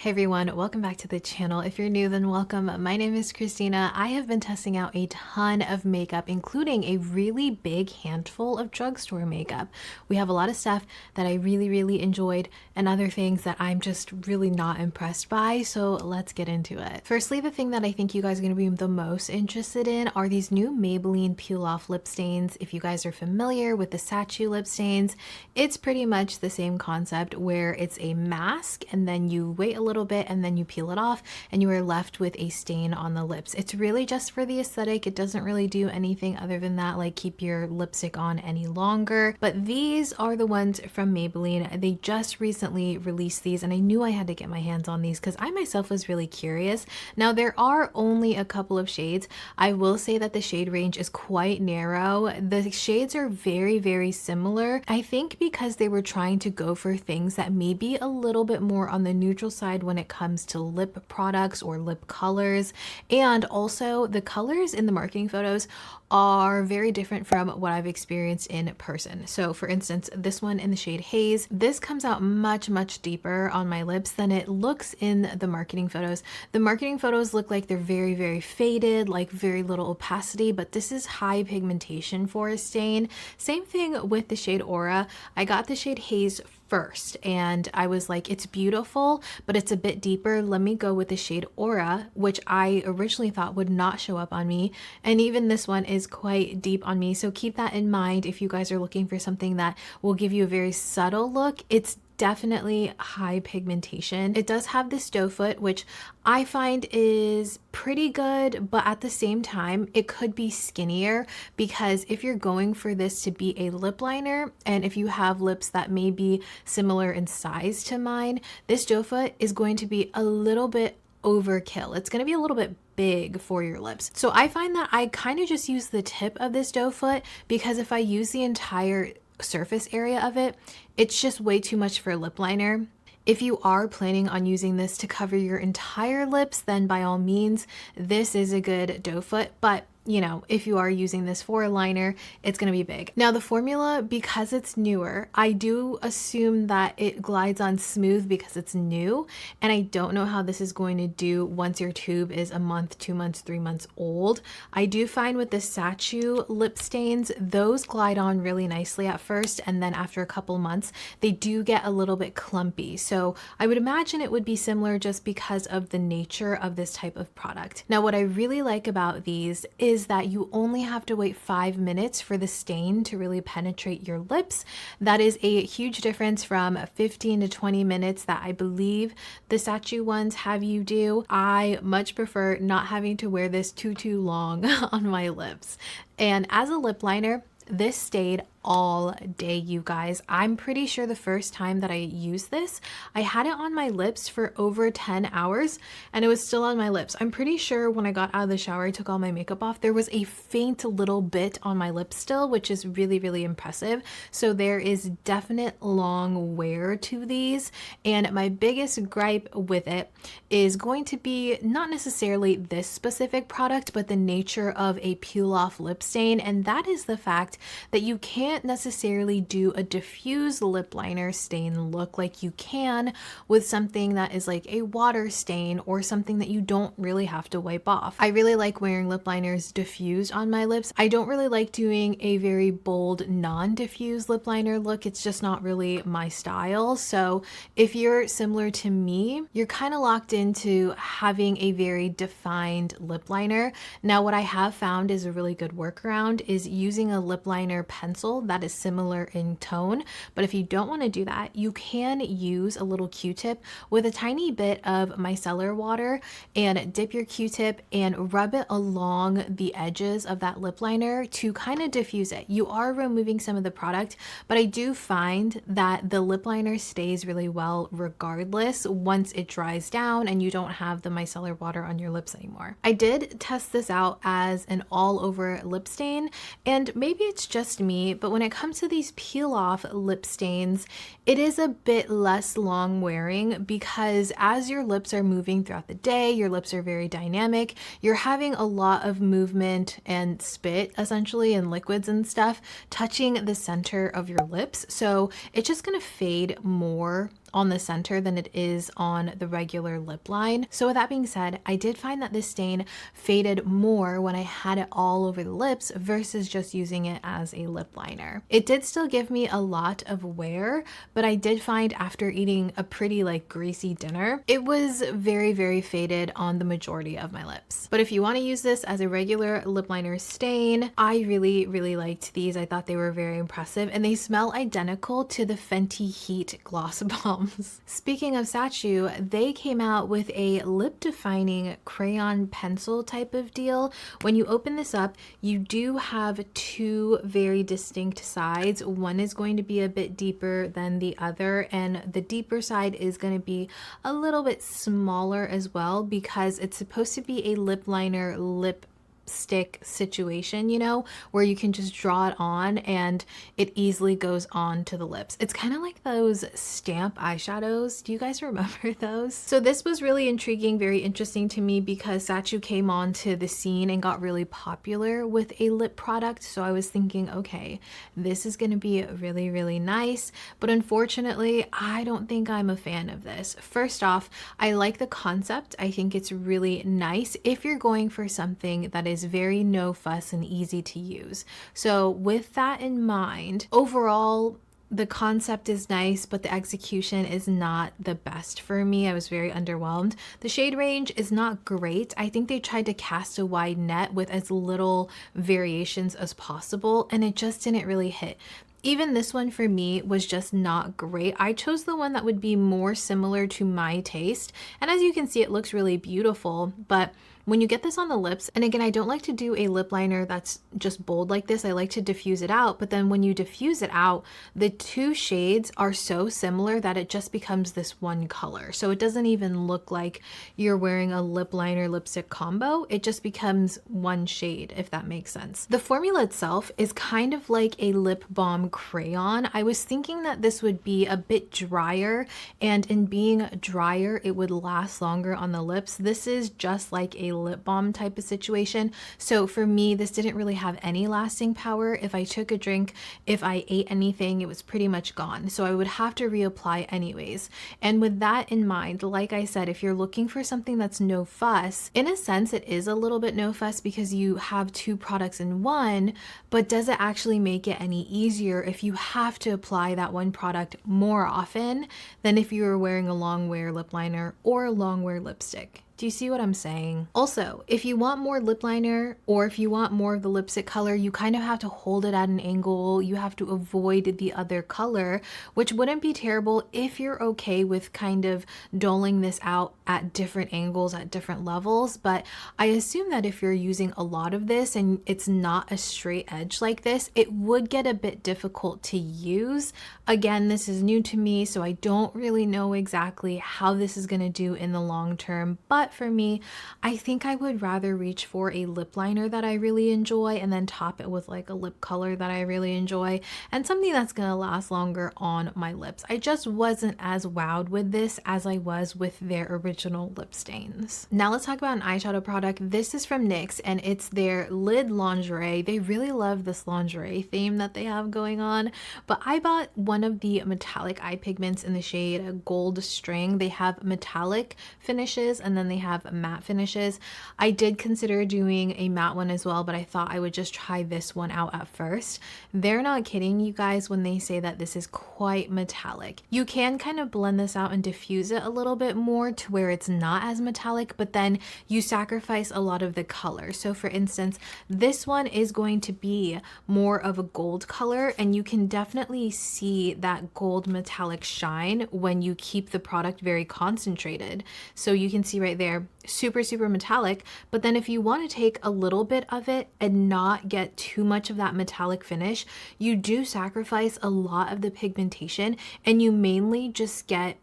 Hey everyone, welcome back to the channel. If you're new, then welcome. My name is Christina. I have been testing out a ton of makeup, including a really big handful of drugstore makeup. We have a lot of stuff that I really enjoyed and other things that I'm just really not impressed by, so let's get into it. Firstly, the thing that I think you guys are going to be the most interested in are these new Maybelline peel off lip stains. If you guys are familiar with the Sacheu lip stains, it's pretty much the same concept where it's a mask and then you wait a little bit and then you peel it off and you are left with a stain on the lips. It's really just for the aesthetic. It doesn't really do anything other than that, like keep your lipstick on any longer. But these are the ones from Maybelline. They just recently released these and I knew I had to get my hands on these because I myself was really curious. Now there are only a couple of shades. I will say that the shade range is quite narrow. The shades are very similar. I think because they were trying to go for things that may be a little bit more on the neutral side when it comes to lip products or lip colors. And also the colors in the marketing photos are very different from what I've experienced in person. So for instance, this one in the shade Haze, this comes out much deeper on my lips than it looks in the marketing photos. The marketing photos look like they're very faded, like very little opacity, but this is high pigmentation for a stain. Same thing with the shade Aura. I got the shade Haze first and I was like, it's beautiful, but it's a bit deeper. Let me go with the shade Aura, which I originally thought would not show up on me. And even this one is quite deep on me. So keep that in mind if you guys are looking for something that will give you a very subtle look. It's definitely high pigmentation. It does have this doe foot, which I find is pretty good, but at the same time, it could be skinnier because if you're going for this to be a lip liner, and if you have lips that may be similar in size to mine, this doe foot is going to be a little bit overkill. It's going to be a little bit big for your lips. So I find that I kind of just use the tip of this doe foot because if I use the entire surface area of it, it's just way too much for a lip liner. If you are planning on using this to cover your entire lips, then by all means, this is a good doe foot, but you know, if you are using this for a liner, it's going to be big. Now the formula, because it's newer, I do assume that it glides on smooth because it's new. And I don't know how this is going to do once your tube is a month, 2 months, 3 months old. I do find with the Sacheu lip stains, those glide on really nicely at first. And then after a couple months, they do get a little bit clumpy. So I would imagine it would be similar just because of the nature of this type of product. Now, what I really like about these is that you only have to wait 5 minutes for the stain to really penetrate your lips. That is a huge difference from 15 to 20 minutes that I believe the Sacheu ones have you do. I much prefer not having to wear this too long on my lips. And as a lip liner, this stayed all day, you guys. I'm pretty sure the first time that I used this, I had it on my lips for over 10 hours and it was still on my lips. I'm pretty sure when I got out of the shower, I took all my makeup off, there was a faint little bit on my lips still, which is really impressive. So there is definite long wear to these. And my biggest gripe with it is going to be not necessarily this specific product, but the nature of a peel off lip stain. And that is the fact that you can't necessarily do a diffuse lip liner stain look like you can with something that is like a water stain or something that you don't really have to wipe off. I really like wearing lip liners diffused on my lips. I don't really like doing a very bold non-diffuse lip liner look. It's just not really my style. So if you're similar to me, you're kind of locked into having a very defined lip liner. Now, what I have found is a really good workaround is using a lip liner pencil that is similar in tone. But if you don't want to do that, you can use a little Q-tip with a tiny bit of micellar water and dip your Q-tip and rub it along the edges of that lip liner to kind of diffuse it. You are removing some of the product, but I do find that the lip liner stays really well regardless once it dries down and you don't have the micellar water on your lips anymore. I did test this out as an all over lip stain, and maybe it's just me, but when it comes to these peel off lip stains, it is a bit less long wearing because as your lips are moving throughout the day, your lips are very dynamic, you're having a lot of movement and spit essentially and liquids and stuff touching the center of your lips. So it's just gonna fade more on the center than it is on the regular lip line. So with that being said, I did find that this stain faded more when I had it all over the lips versus just using it as a lip liner. It did still give me a lot of wear, but I did find after eating a pretty like greasy dinner, it was very, very faded on the majority of my lips. But if you want to use this as a regular lip liner stain, I really, really liked these. I thought they were very impressive and they smell identical to the Fenty Heat Gloss Balms. Speaking of Sacheu, they came out with a lip defining crayon pencil type of deal. When you open this up, you do have two very distinct sides. One is going to be a bit deeper than the other, and the deeper side is going to be a little bit smaller as well because it's supposed to be a lip liner lip stick situation, you know, where you can just draw it on and it easily goes on to the lips. It's kind of like those stamp eyeshadows. Do you guys remember those? So this was really intriguing, very interesting to me because Sacheu came onto the scene and got really popular with a lip product. So I was thinking, okay, this is going to be really, really nice. But unfortunately, I don't think I'm a fan of this. First off, I like the concept. I think it's really nice if you're going for something that is very no fuss and easy to use. So with that in mind, overall, the concept is nice, but the execution is not the best for me. I was very underwhelmed. The shade range is not great. I think they tried to cast a wide net with as little variations as possible, and it just didn't really hit. Even this one for me was just not great. I chose the one that would be more similar to my taste. And as you can see, it looks really beautiful, but when you get this on the lips, and again, I don't like to do a lip liner that's just bold like this. I like to diffuse it out, but then when you diffuse it out, the two shades are so similar that it just becomes this one color. So it doesn't even look like you're wearing a lip liner lipstick combo. It just becomes one shade, if that makes sense. The formula itself is kind of like a lip balm crayon. I was thinking that this would be a bit drier, and in being drier, it would last longer on the lips. This is just like a lip balm type of situation. So for me, this didn't really have any lasting power. If I took a drink, if I ate anything, it was pretty much gone. So I would have to reapply anyways. And with that in mind, like I said, if you're looking for something that's no fuss, in a sense, it is a little bit no fuss because you have two products in one, but does it actually make it any easier if you have to apply that one product more often than if you were wearing a long wear lip liner or a long wear lipstick? Do you see what I'm saying? Also, if you want more lip liner or if you want more of the lipstick color, you kind of have to hold it at an angle. You have to avoid the other color, which wouldn't be terrible if you're okay with kind of doling this out at different angles, at different levels. But I assume that if you're using a lot of this and it's not a straight edge like this, it would get a bit difficult to use. Again, this is new to me, so I don't really know exactly how this is going to do in the long term, but for me, I think I would rather reach for a lip liner that I really enjoy and then top it with like a lip color that I really enjoy and something that's going to last longer on my lips. I just wasn't as wowed with this as I was with their original lip stains. Now let's talk about an eyeshadow product. This is from NYX and it's their Lid Lingerie. They really love this lingerie theme that they have going on, but I bought one of the metallic eye pigments in the shade Gold String. They have metallic finishes and then they have matte finishes. I did consider doing a matte one as well, but I thought I would just try this one out at first. They're not kidding you guys when they say that this is quite metallic. You can kind of blend this out and diffuse it a little bit more to where it's not as metallic, but then you sacrifice a lot of the color. So for instance, this one is going to be more of a gold color, and you can definitely see that gold metallic shine when you keep the product very concentrated. So you can see right there, super, super metallic. But then if you want to take a little bit of it and not get too much of that metallic finish, you do sacrifice a lot of the pigmentation and you mainly just get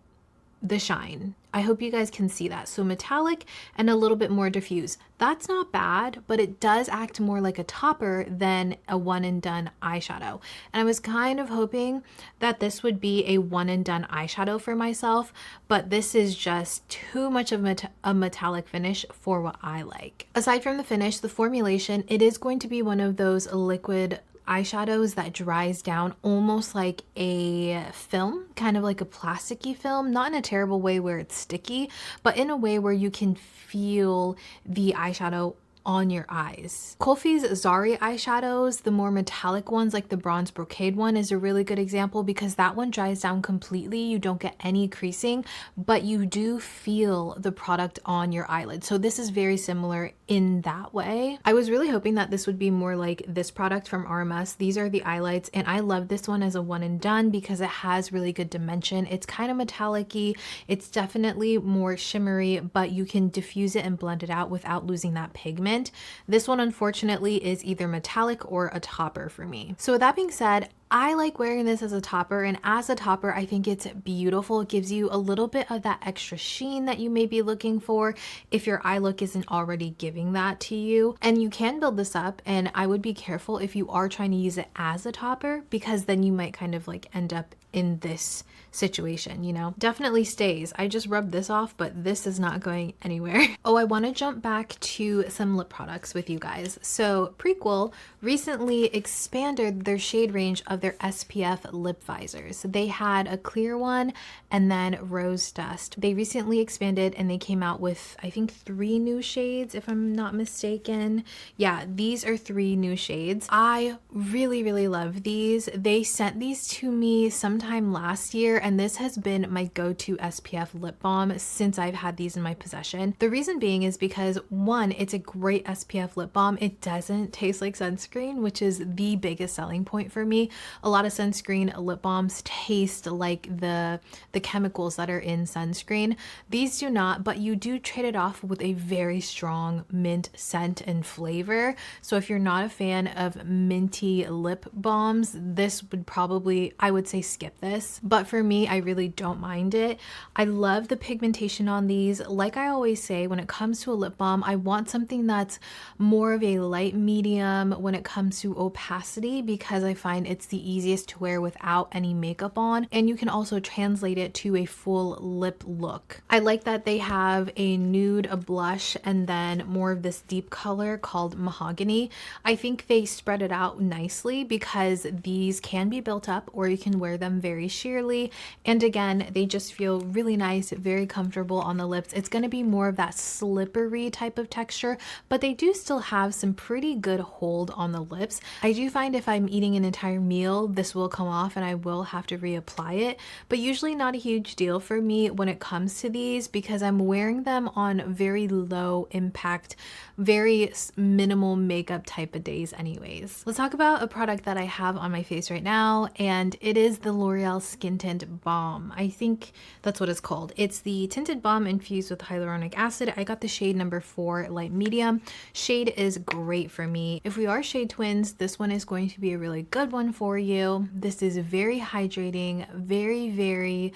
the shine. I hope you guys can see that. So metallic and a little bit more diffuse. That's not bad, but it does act more like a topper than a one and done eyeshadow. And I was kind of hoping that this would be a one and done eyeshadow for myself, but this is just too much of a metallic finish for what I like. Aside from the finish, the formulation, it is going to be one of those liquid eyeshadows that dries down almost like a film, kind of like a plasticky film, not in a terrible way where it's sticky, but in a way where you can feel the eyeshadow on your eyes. Kulfi's Zari eyeshadows, the more metallic ones like the bronze brocade one, is a really good example because that one dries down completely. You don't get any creasing, but you do feel the product on your eyelid. So this is very similar in that way. I was really hoping that this would be more like this product from RMS. These are the eyelights, and I love this one as a one and done because it has really good dimension. It's kind of metallic-y. It's definitely more shimmery, but you can diffuse it and blend it out without losing that pigment. This one unfortunately is either metallic or a topper for me. So with that being said, I like wearing this as a topper, and as a topper I think it's beautiful. It gives you a little bit of that extra sheen that you may be looking for if your eye look isn't already giving that to you. And you can build this up, and I would be careful if you are trying to use it as a topper because then you might kind of like end up in this situation, you know. Definitely stays. I just rubbed this off, but this is not going anywhere. Oh, I want to jump back to some lip products with you guys. So Prequel recently expanded their shade range of their SPF lip visors. They had a clear one and then rose dust. They recently expanded and they came out with, I think, 3 new shades if I'm not mistaken. Yeah, these are 3 new shades. I really love these. They sent these to me sometime last year, and this has been my go-to SPF lip balm since I've had these in my possession. The reason being is because, one, it's a great SPF lip balm. It doesn't taste like sunscreen, which is the biggest selling point for me. A lot of sunscreen lip balms taste like the chemicals that are in sunscreen. These do not, but you do trade it off with a very strong mint scent and flavor. So if you're not a fan of minty lip balms, this would probably, I would say, skip this. But for me, I really don't mind it. I love the pigmentation on these. Like I always say, when it comes to a lip balm, I want something that's more of a light medium when it comes to opacity, because I find it's the easiest to wear without any makeup on, and you can also translate it to a full lip look. I like that they have a nude, a blush, and then more of this deep color called mahogany. I think they spread it out nicely because these can be built up or you can wear them very sheerly, and again, they just feel really nice, very comfortable on the lips. It's going to be more of that slippery type of texture, but they do still have some pretty good hold on the lips. I do find if I'm eating an entire meal, this will come off and I will have to reapply it, but usually not a huge deal for me when it comes to these because I'm wearing them on very low impact, very minimal makeup type of days anyways. Let's talk about a product that I have on my face right now, and it is the L'Oreal Skin Tint Balm. I think that's what it's called. It's the tinted balm infused with hyaluronic acid. I got the shade number 4 light medium. Shade is great for me. If we are shade twins, this one is going to be a really good one for you. This is very hydrating, very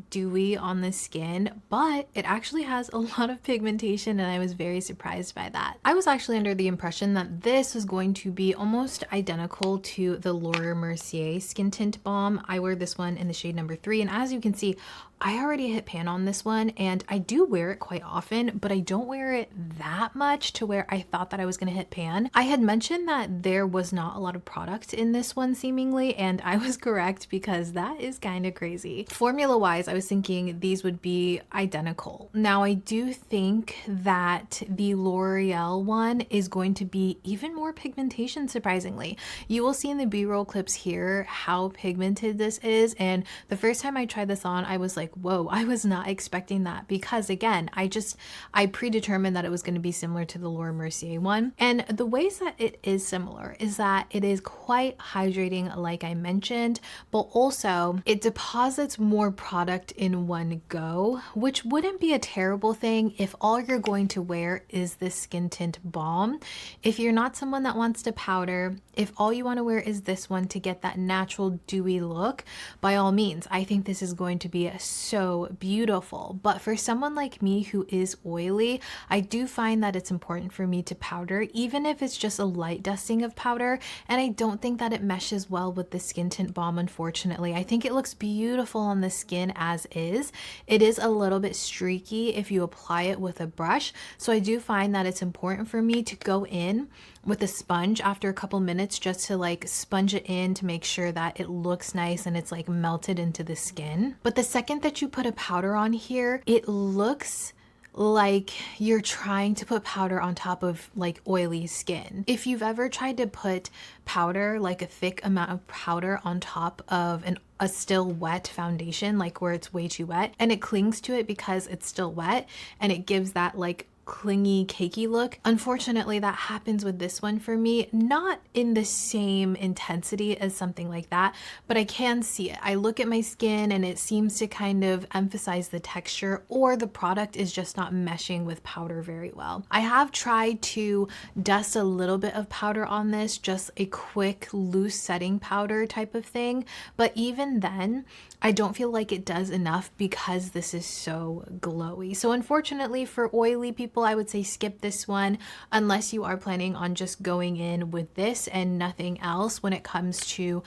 dewy on the skin, but it actually has a lot of pigmentation, and I was very surprised by that. I was actually under the impression that this was going to be almost identical to the Laura Mercier Skin Tint Balm. I wear this one in the shade number 3, and as you can see, I already hit pan on this one, and I do wear it quite often, but I don't wear it that much to where I thought that I was going to hit pan. I had mentioned that there was not a lot of product in this one seemingly, and I was correct because that is kind of crazy. Formula wise, I was thinking these would be identical. Now I do think that the L'Oreal one is going to be even more pigmentation, surprisingly. You will see in the B-roll clips here how pigmented this is, and the first time I tried this on, I was like, whoa, I was not expecting that, because again, I predetermined that it was going to be similar to the Laura Mercier one. And the ways that it is similar is that it is quite hydrating, like I mentioned, but also it deposits more product in one go, which wouldn't be a terrible thing if all you're going to wear is this skin tint balm. If you're not someone that wants to powder, if all you want to wear is this one to get that natural dewy look, by all means, I think this is going to be so beautiful. But for someone like me who is oily, I do find that it's important for me to powder, even if it's just a light dusting of powder, and I don't think that it meshes meshes well with the skin tint balm, unfortunately. I think it looks beautiful on the skin as is. It is a little bit streaky if you apply it with a brush, so I do find that it's important for me to go in with a sponge after a couple minutes just to like sponge it in to make sure that it looks nice and it's like melted into the skin. But the second that you put a powder on here, it looks like you're trying to put powder on top of like oily skin. If you've ever tried to put powder, like a thick amount of powder on top of a still wet foundation, like where it's way too wet and it clings to it because it's still wet and it gives that like clingy, cakey look. Unfortunately, that happens with this one for me, not in the same intensity as something like that, but I can see it. I look at my skin and it seems to kind of emphasize the texture, or the product is just not meshing with powder very well. I have tried to dust a little bit of powder on this, just a quick loose setting powder type of thing, but even then, I don't feel like it does enough because this is so glowy. So unfortunately for oily people, I would say skip this one unless you are planning on just going in with this and nothing else when it comes to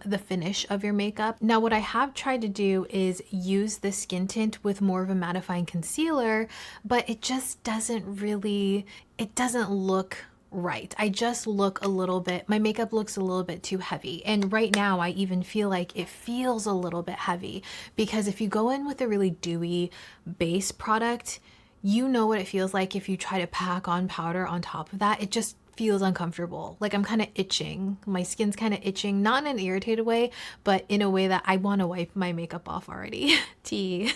the finish of your makeup. Now, what I have tried to do is use the skin tint with more of a mattifying concealer, but it just doesn't really, it doesn't look right. I just look a little bit, my makeup looks a little bit too heavy. And right now I even feel like it feels a little bit heavy because if you go in with a really dewy base product, you know what it feels like if you try to pack on powder on top of that. It just feels uncomfortable. Like I'm kind of itching. My skin's kind of itching, not in an irritated way, but in a way that I want to wipe my makeup off already. Tea.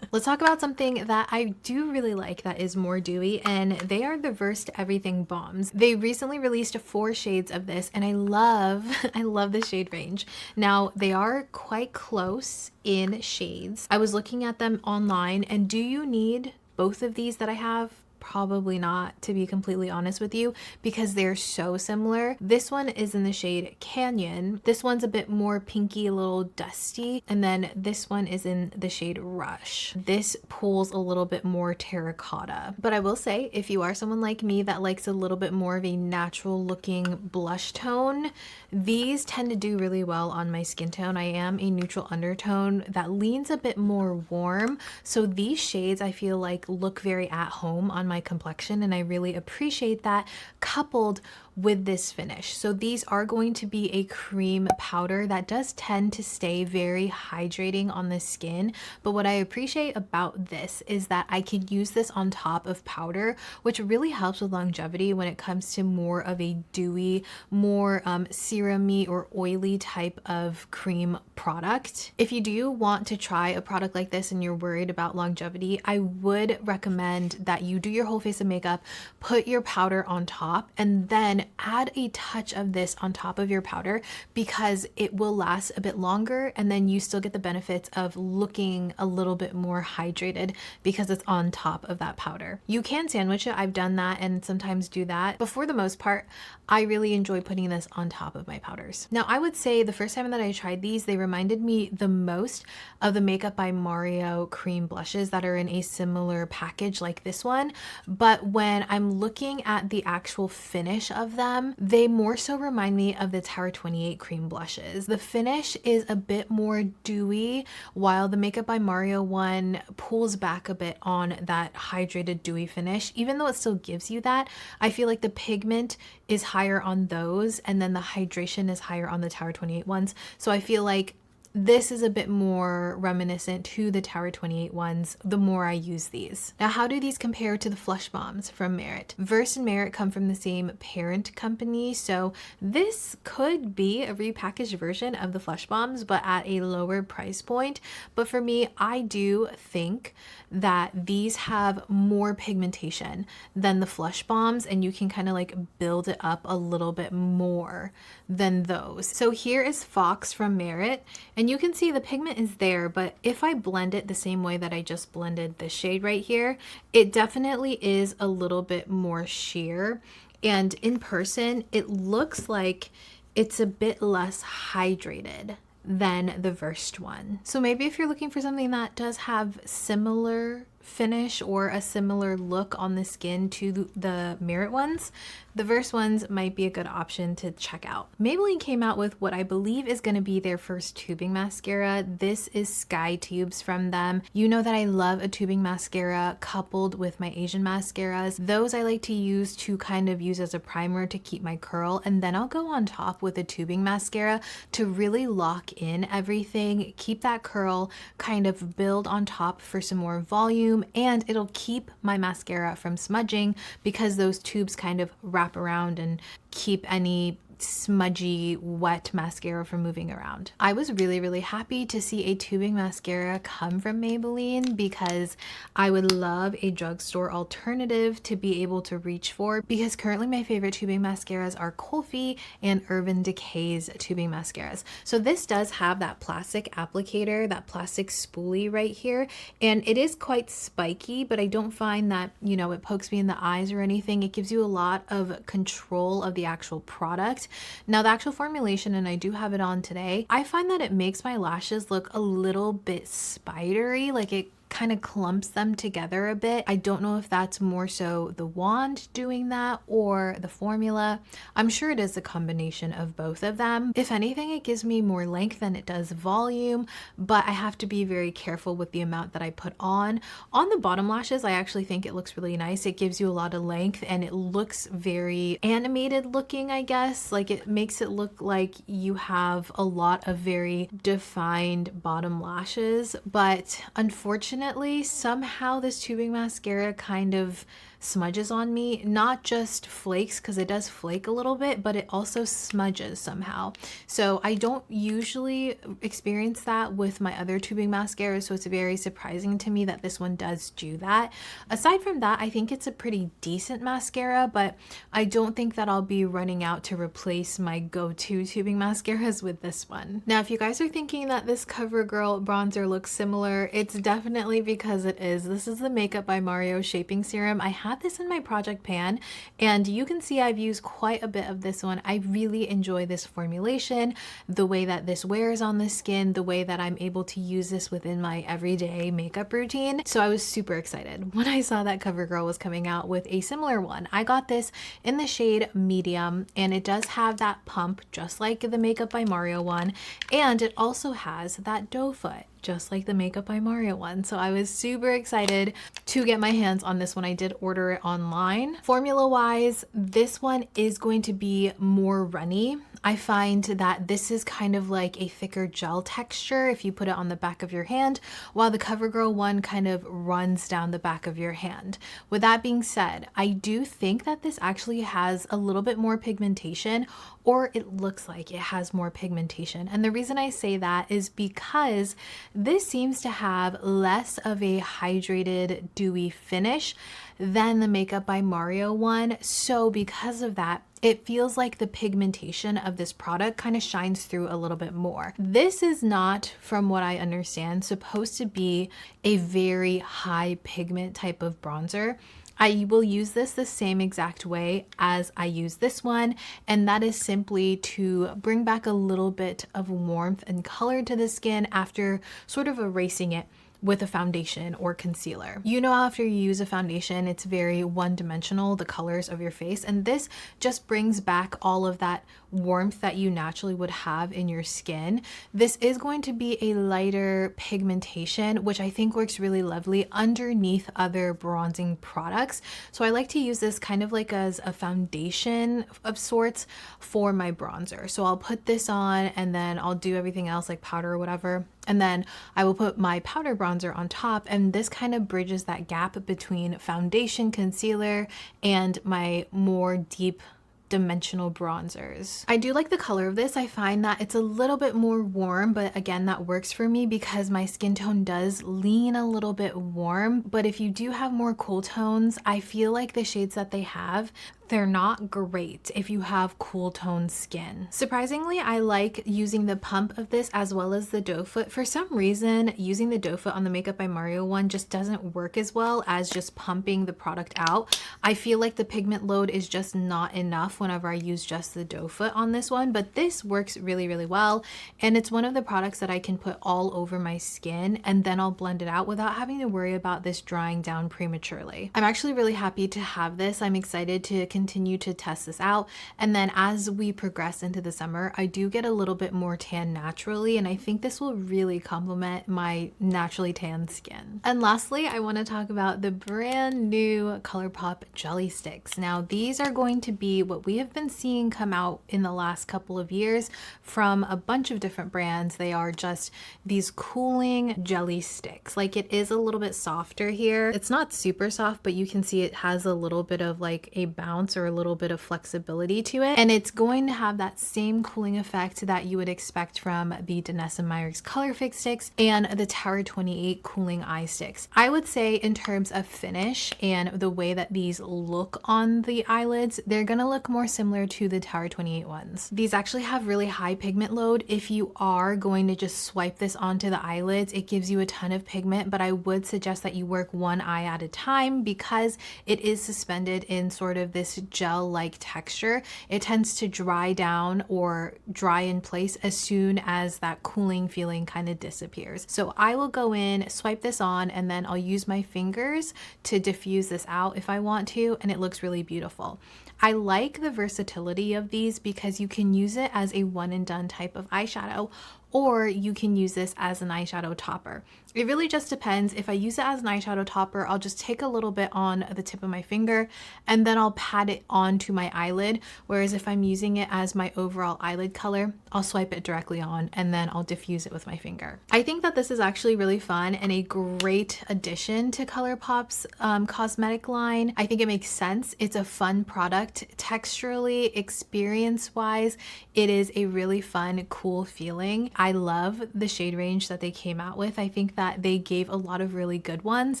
Let's talk about something that I do really like that is more dewy, and they are the Versed Everything Balms. They recently released 4 shades of this, and I love the shade range. Now, they are quite close in shades. I was looking at them online, and do you need both of these that I have? Probably not, to be completely honest with you, because they're so similar. This one is in the shade Canyon. This one's a bit more pinky, a little dusty. And then this one is in the shade Rush. This pulls a little bit more terracotta. But I will say, if you are someone like me that likes a little bit more of a natural looking blush tone, these tend to do really well on my skin tone. I am a neutral undertone that leans a bit more warm. So these shades I feel like look very at home on my complexion, and I really appreciate that, coupled with this finish. So these are going to be a cream powder that does tend to stay very hydrating on the skin, but what I appreciate about this is that I can use this on top of powder, which really helps with longevity when it comes to more of a dewy, more serum-y or oily type of cream product. If you do want to try a product like this and you're worried about longevity, I would recommend that you do your whole face of makeup, put your powder on top, and then add a touch of this on top of your powder, because it will last a bit longer and then you still get the benefits of looking a little bit more hydrated because it's on top of that powder. You can sandwich it. I've done that and sometimes do that, but for the most part, I really enjoy putting this on top of my powders. Now, I would say the first time that I tried these, they reminded me the most of the Makeup by Mario cream blushes that are in a similar package like this one. But when I'm looking at the actual finish of them, they more so remind me of the Tower 28 cream blushes. The finish is a bit more dewy, while the Makeup by Mario one pulls back a bit on that hydrated dewy finish. Even though it still gives you that, I feel like the pigment is higher on those, and then the hydration is higher on the Tower 28 ones. So I feel like this is a bit more reminiscent to the Tower 28 ones the more I use these. Now, how do these compare to the Flush Bombs from Merit? Versed and Merit come from the same parent company, so this could be a repackaged version of the Flush Bombs, but at a lower price point. But for me, I do think that these have more pigmentation than the Flush Bombs, and you can kind of like build it up a little bit more than those. So here is Fox from Merit, and you can see the pigment is there, but if I blend it the same way that I just blended this shade right here, it definitely is a little bit more sheer. And in person, it looks like it's a bit less hydrated than the Versed one. So maybe if you're looking for something that does have similar finish or a similar look on the skin to the Merit ones, the Verse ones might be a good option to check out. Maybelline came out with what I believe is going to be their first tubing mascara. This is Sky Tubes from them. You know that I love a tubing mascara coupled with my Asian mascaras. Those I like to use to kind of use as a primer to keep my curl, and then I'll go on top with a tubing mascara to really lock in everything, keep that curl, kind of build on top for some more volume, and it'll keep my mascara from smudging because those tubes kind of wrap around and keep any smudgy, wet mascara from moving around. I was really happy to see a tubing mascara come from Maybelline because I would love a drugstore alternative to be able to reach for, because currently my favorite tubing mascaras are Kulfi and Urban Decay's tubing mascaras. So this does have that plastic applicator, that plastic spoolie right here, and it is quite spiky, but I don't find that, you know, it pokes me in the eyes or anything. It gives you a lot of control of the actual product. Now the actual formulation, and I do have it on today, I find that it makes my lashes look a little bit spidery, like it kind of clumps them together a bit. I don't know if that's more so the wand doing that or the formula. I'm sure it is a combination of both of them. If anything, it gives me more length than it does volume, but I have to be very careful with the amount that I put on. On the bottom lashes, I actually think it looks really nice. It gives you a lot of length and it looks very animated looking, I guess. Like it makes it look like you have a lot of very defined bottom lashes, but unfortunately, somehow this tubing mascara kind of smudges on me, not just flakes, because it does flake a little bit, but it also smudges somehow. So I don't usually experience that with my other tubing mascaras, so it's very surprising to me that this one does do that. Aside from that, I think it's a pretty decent mascara, but I don't think that I'll be running out to replace my go-to tubing mascaras with this one. Now, if you guys are thinking that this Covergirl bronzer looks similar, it's definitely because it is. This is the Makeup by Mario Shaping Serum. I had this in my project pan, and you can see I've used quite a bit of this one. I really enjoy this formulation, the way that this wears on the skin, the way that I'm able to use this within my everyday makeup routine. So I was super excited when I saw that Covergirl was coming out with a similar one. I got this in the shade medium, and it does have that pump just like the Makeup by Mario one, and it also has that doe foot just like the Makeup by Mario one. So I was super excited to get my hands on this one. I did order it online. Formula wise, this one is going to be more runny. I find that this is kind of like a thicker gel texture if you put it on the back of your hand, while the Covergirl one kind of runs down the back of your hand. With that being said, I do think that this actually has a little bit more pigmentation, or it looks like it has more pigmentation. And the reason I say that is because this seems to have less of a hydrated, dewy finish than the Makeup by Mario one. So because of that, it feels like the pigmentation of this product kind of shines through a little bit more. This is not, from what I understand, supposed to be a very high pigment type of bronzer. I will use this the same exact way as I use this one, and that is simply to bring back a little bit of warmth and color to the skin after sort of erasing it with a foundation or concealer. You know, after you use a foundation, it's very one-dimensional, the colors of your face, and this just brings back all of that warmth that you naturally would have in your skin. This is going to be a lighter pigmentation, which I think works really lovely underneath other bronzing products. So I like to use this kind of like as a foundation of sorts for my bronzer. So I'll put this on and then I'll do everything else like powder or whatever. And then I will put my powder bronzer on top, and this kind of bridges that gap between foundation, concealer, and my more deep dimensional bronzers. I do like the color of this. I find that it's a little bit more warm, but again, that works for me because my skin tone does lean a little bit warm. But if you do have more cool tones, I feel like the shades that they have, they're not great if you have cool toned skin. Surprisingly, I like using the pump of this as well as the doe foot. For some reason, using the doe foot on the Makeup by Mario one just doesn't work as well as just pumping the product out. I feel like the pigment load is just not enough whenever I use just the doe foot on this one, but this works really, really well. And it's one of the products that I can put all over my skin and then I'll blend it out without having to worry about this drying down prematurely. I'm actually really happy to have this. I'm excited to continue to test this out. And then as we progress into the summer, I do get a little bit more tan naturally, and I think this will really complement my naturally tan skin. And lastly, I want to talk about the brand new Colourpop jelly sticks. Now, these are going to be what we have been seeing come out in the last couple of years from a bunch of different brands. They are just these cooling jelly sticks. Like, it is a little bit softer here. It's not super soft, but you can see it has a little bit of like a bounce or a little bit of flexibility to it, and it's going to have that same cooling effect that you would expect from the Danessa Myricks Color Fix sticks and the Tower 28 cooling eye sticks. I would say in terms of finish and the way that these look on the eyelids, they're gonna look more similar to the Tower 28 ones. These actually have really high pigment load. If you are going to just swipe this onto the eyelids, it gives you a ton of pigment, but I would suggest that you work one eye at a time because it is suspended in sort of this gel-like texture. It tends to dry down or dry in place as soon as that cooling feeling kind of disappears. So I will go in, swipe this on, and then I'll use my fingers to diffuse this out if I want to, and it looks really beautiful. I like the versatility of these because you can use it as a one and done type of eyeshadow, or you can use this as an eyeshadow topper. It really just depends. If I use it as an eyeshadow topper, I'll just take a little bit on the tip of my finger and then I'll pat it onto my eyelid. Whereas if I'm using it as my overall eyelid color, I'll swipe it directly on and then I'll diffuse it with my finger. I think that this is actually really fun and a great addition to Colourpop's cosmetic line. I think it makes sense. It's a fun product. Texturally, experience-wise, it is a really fun, cool feeling. I love the shade range that they came out with. I think that they gave a lot of really good ones,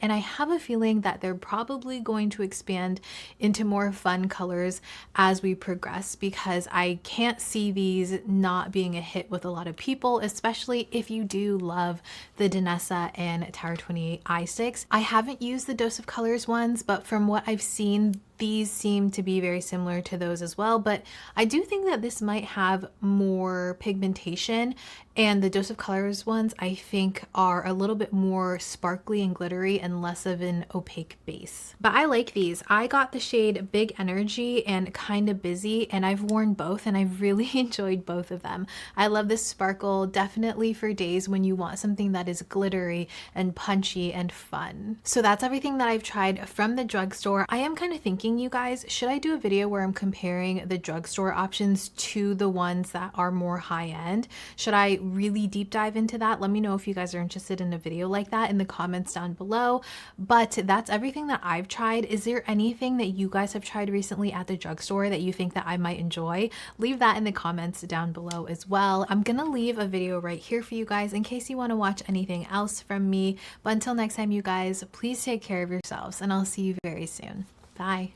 and I have a feeling that they're probably going to expand into more fun colors as we progress, because I can't see these not being a hit with a lot of people, especially if you do love the Danessa and Tower 28 eye sticks. I haven't used the Dose of Colors ones, but from what I've seen, these seem to be very similar to those as well, but I do think that this might have more pigmentation, and the Dose of Colors ones I think are a little bit more sparkly and glittery and less of an opaque base. But I like these. I got the shade Big Energy and Kinda Busy, and I've worn both and I've really enjoyed both of them. I love this sparkle, definitely for days when you want something that is glittery and punchy and fun. So that's everything that I've tried from the drugstore. I am kind of thinking, you guys, should I do a video where I'm comparing the drugstore options to the ones that are more high-end? Should I really deep dive into that? Let me know if you guys are interested in a video like that in the comments down below. But that's everything that I've tried. Is there anything that you guys have tried recently at the drugstore that you think that I might enjoy? Leave that in the comments down below as well. I'm gonna leave a video right here for you guys in case you want to watch anything else from me. But until next time, you guys, please take care of yourselves and I'll see you very soon. Bye.